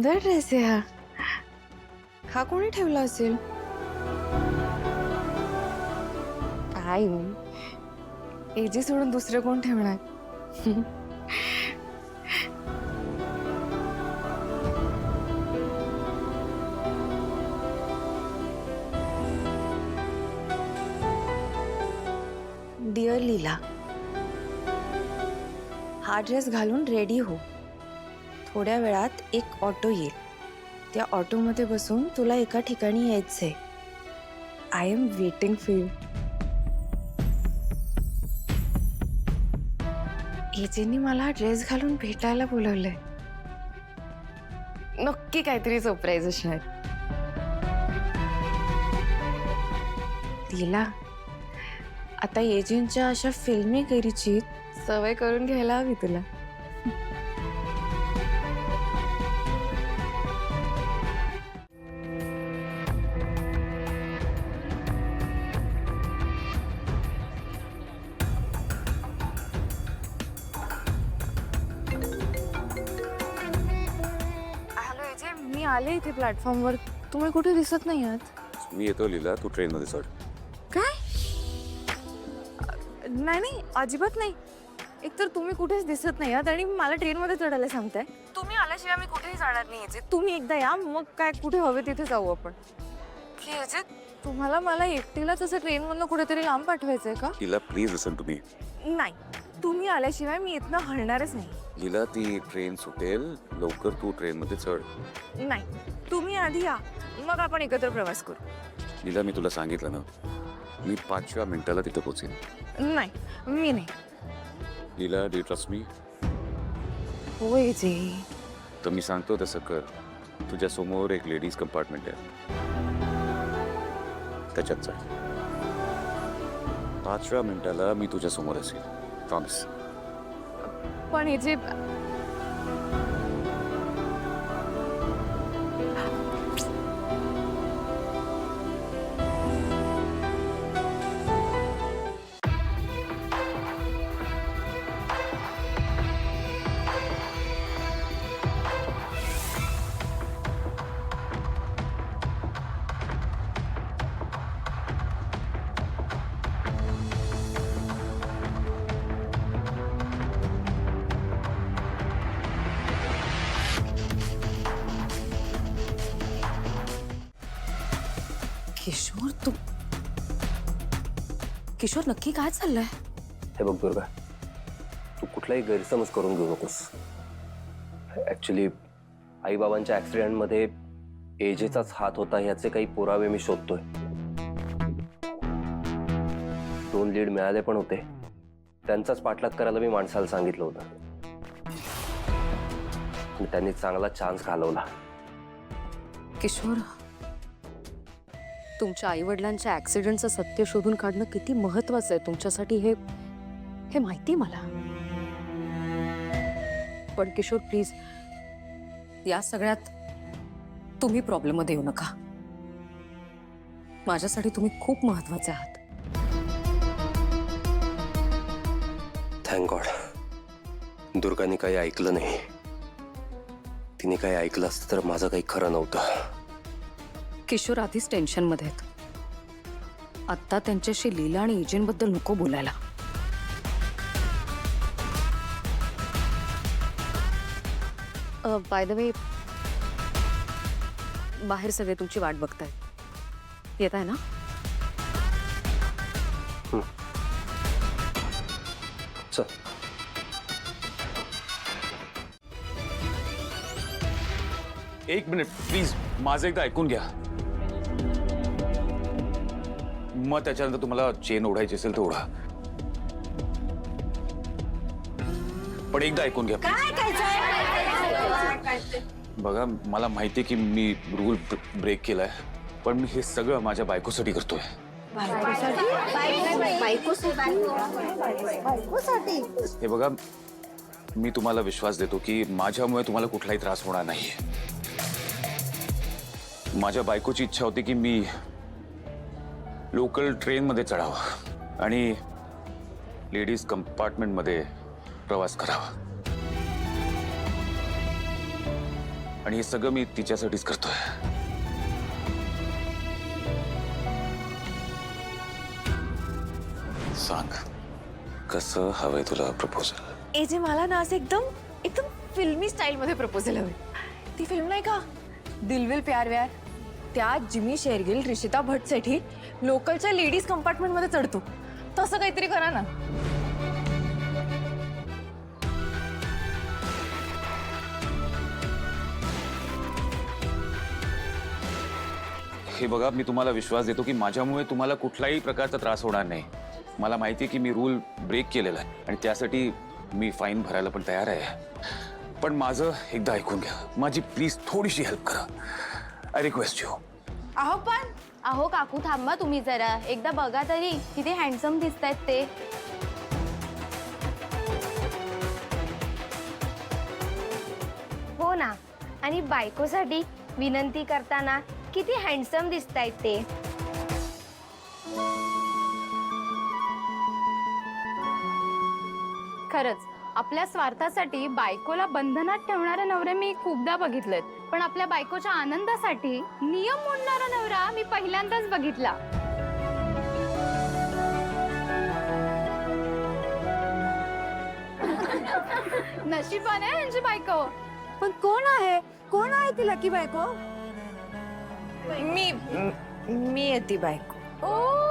सुंदर ड्रेस आहे हा. हा कोणी ठेवला असेल? काय एजी सोडून दुसरं कोण ठेवणार? डिअर लीला, हा ड्रेस घालून रेडी हो. थोड्या वेळात एक ऑटो येईल. त्या ऑटोमध्ये बसून तुला एका ठिकाणी यायचंय. I am waiting for you. एजेंनी मला ड्रेस घालून भेटायला बोलवलंय. नक्की काहीतरी सरप्राईज असणार. तिला आता एजेंटच्या अशा फिल्मी करीची सवय करून घ्यायला हवी तुला. हॅलो एजेंट, मी आले इथे प्लॅटफॉर्मवर. तुम्ही कुठे दिसत नाही आहात. मी येतो लीला, तू ट्रेन मध्ये चढ. काय? नाही नाही, अजिबात नाही. एकतर तुम्ही कुठेच दिसत नाही आहात आणि मला ट्रेनमध्ये चढायला सांगताय. तुम्ही आल्याशिवाय मी कुठेही जाणार नाही याचे. तुम्ही एकदा या, मग काय कुठे हवे तिथे जाऊ आपण. याचे तुम्हाला मला एकटीला तसं ट्रेनमधनं कुठेतरी लांब पाठवायचंय का? लीला प्लीज लिसन टू मी. नाही, तुम्ही आल्याशिवाय मी इथनं हलणारच नाही. लीला ती ट्रेन सुटेल, लवकर तू ट्रेन मध्ये चढ. नाही, तुम्ही आधी या, मग आपण एकत्र प्रवास करू. लीला मी तुला सांगितलं ना, मी 5व्या मिनिटाला तिथं पोहोचेन. नाही, मी नाही. लीला डू ट्रस्ट मी? होय जे. तर मी सांगतो तसं कर. तुझ्या समोर एक लेडीज कंपार्टमेंट आहे, त्याच्यात चढ. 5व्या मिनिटाला मी तुझ्या समोर असेल, प्रॉमिस. पण जे किशोर, तू किशोर नक्की काय चाललंय? हे बघ दुर्गा, तू कुठलाही गैरसमज करून घेऊ नकोस. ऍक्च्युली आईबाबांच्या ऍक्सिडेंटमध्ये एजेचाच हात होता ह्याचे काही पुरावे मी शोधतोय. 2 लीड मिळाले पण होते. त्यांचाच पाठलाग करायला मी माणसाला सांगितलं होतं. पण त्यांनी चांगला चान्स घालवला. किशोर, तुमच्या आई वडिलांच्या ऍक्सिडेंटचं सत्य शोधून काढणं किती महत्वाचं आहे तुमच्यासाठी हे माहिती मला. पण किशोर प्लीज, या सगळ्यात तुम्ही प्रॉब्लेम मध्ये येऊ नका. माझ्यासाठी तुम्ही खूप महत्वाचे आहात. थँक गॉड दुर्गाने काही ऐकलं नाही. तिने काही ऐकलं असतं तर माझं काही खरं नव्हतं. किशोर आधीच टेन्शन मध्ये आहेत. आता त्यांच्याशी लीला आणि एजंटबद्दल नको बोलायला. बाय द वे, बाहेर सगळे तुमची वाट बघतायत. येत आहे ना? चल. एक मिनिट प्लीज, माझं एकदा ऐकून घ्या. मग त्याच्यानंतर तुम्हाला चेन ओढायची असेल तर ओढा, पण एकदा ऐकून घ्या. बघा, मला माहिती की मी रूल ब्रेक केलाय, पण मी हे सगळं माझ्या बायकोसाठी करतोय. हे बघा, मी तुम्हाला विश्वास देतो की माझ्यामुळे तुम्हाला कुठलाही त्रास होणार नाहीये. माझ्या बायकोची इच्छा होती की मी लोकल ट्रेन मध्ये चढावं आणि लेडीज कंपार्टमेंट मध्ये प्रवास करावा. आणि हे सगळं मी तिच्यासाठीच करतोय. सांग, कसं हवंय तुला प्रपोजल? एजे मला ना असं एकदम एकदम फिल्मी स्टाईल मध्ये प्रपोजल हवे. ती फिल्म नाही का दिल विल प्यार व्यार, त्या जिमी शेरगिल रिशिता भट साठी लोकलच्या लेडीज कंपार्टमेंट मध्ये चढतो तसं काहीतरी करा ना. हे बघा, मी तुम्हाला विश्वास देतो की माझ्यामुळे तुम्हाला कुठलाही प्रकारचा त्रास होणार नाही. मला माहिती आहे की मी रूल ब्रेक केलेला आहे आणि त्यासाठी मी फाईन भरायला पण तयार आहे. पण माझं एकदा ऐकून घ्या, माझी प्लीज थोडीशी हेल्प करा. I request you. अहो काकू थांबा तुम्ही जरा, एकदा बघा तरी किती हँडसम दिसतायत ते. हो ना, आणि बायकोसाठी विनंती करताना किती हँडसम दिसतायत ते. खरंच आपल्या स्वार्थासाठी बायकोला बंधनात ठेवणारे नवरे मी खूपदा बघितलेत, पण आपल्या बायकोच्या आनंदासाठी नियम मोडणारा नवरा मी पहिल्यांदाच बघितला. नशिबाने आहे यांची बायको. पण कोण आहे ती लकी बायको? मी आहे ती बायको. ओ